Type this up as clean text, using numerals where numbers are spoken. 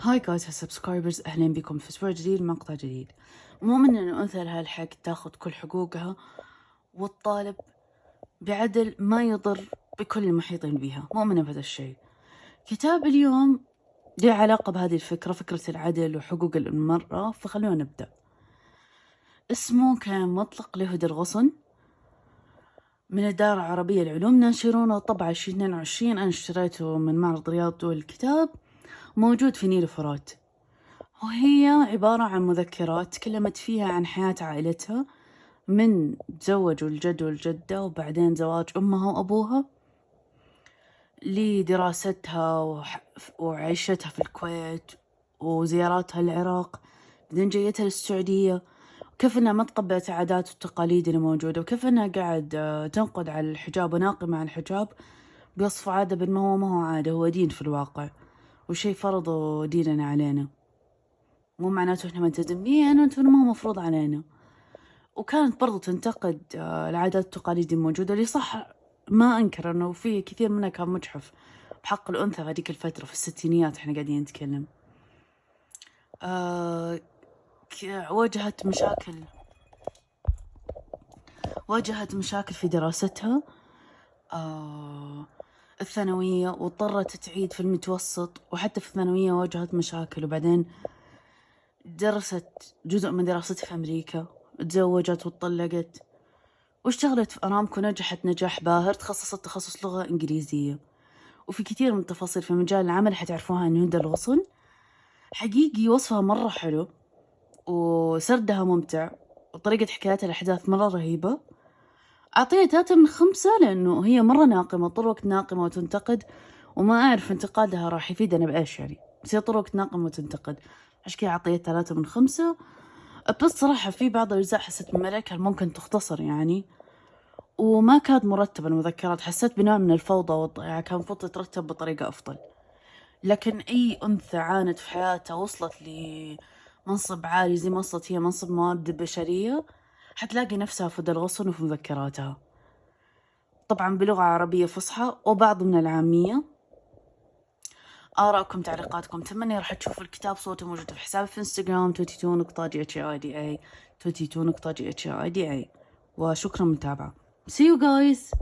هاي جايز سبسكرايبرز، أهلا بكم في أسبوع جديد مقطع جديد. مؤمن أن الأنثى لها الحق تاخذ كل حقوقها والطالب بعدل ما يضر بكل المحيطين بها. مؤمنة بهذا الشيء. كتاب اليوم له علاقة بهذه الفكرة، فكرة العدل وحقوق المرأة، فخلونا نبدأ. اسمه كان مطلق لهدى الغصن من الدار العربية للعلوم، ناشرونه طبعة 2022. أنا اشتريته من معرض رياض دول الكتاب، موجود في نيل فرات. وهي عبارة عن مذكرات تكلمت فيها عن حياة عائلتها، من تزوجوا الجد والجدة وبعدين زواج أمها وأبوها، لدراستها وعيشتها في الكويت وزياراتها للعراق، بعدين جيتها للسعودية، وكيف أنها ما تقبلت العادات والتقاليد اللي موجودة، وكيف أنها قاعد تنقد على الحجاب وناقمة على الحجاب بوصف عادة بأنه ما هو عادة، هو دين في الواقع، وشي فرضه ديننا علينا، مو معناته إحنا ملتزمين وأنتم ما هو مفروض علينا. وكانت برضو تنتقد العادات والتقاليد الموجودة، اللي صح ما أنكر أنه في كثير منها كان مجحف بحق الأنثى هذيك الفترة في الستينيات إحنا قاعدين نتكلم. واجهت مشاكل في دراستها الثانوية، واضطرت تعيد في المتوسط، وحتى في الثانوية واجهت مشاكل، وبعدين درست جزء من دراستها في أمريكا، تزوجت واتطلقت، واشتغلت في أرامكو، نجحت نجاح باهر، تخصصت تخصص لغة إنجليزية. وفي كثير من التفاصيل في مجال العمل حتعرفوها عن هدى الغصن. حقيقي وصفها مرة حلو، وسردها ممتع، وطريقة حكايتها الأحداث مرة رهيبة. أعطيها 3/5 لأنه هي مرة ناقمة، طول الوقت ناقمة وتنتقد، وما أعرف انتقادها راح يفيدنا بإيش يعني، بس هي طول الوقت ناقمة وتنتقد، عشان كذا أعطيها 3/5. بس صراحة في بعض الأجزاء حسيت بملكها ممكن تختصر يعني، وما كانت مرتبة المذكرات، حسيت بنوع من الفوضى والضياع، كان المفروض تترتب بطريقة أفضل. لكن أي أنثى عانت في حياتها وصلت لمنصب عالي زي ما وصلت هي، منصب موارد بشرية، حتلاقي نفسها في هدى الغصن وفي مذكراتها، طبعا بلغة عربية فصحى وبعض من العامية. آراءكم تعليقاتكم، تمني راح تشوفوا الكتاب صوته موجود في حسابي في انستغرام 22.GHIDA 22.GHIDA. وشكرا متابعة. See you guys.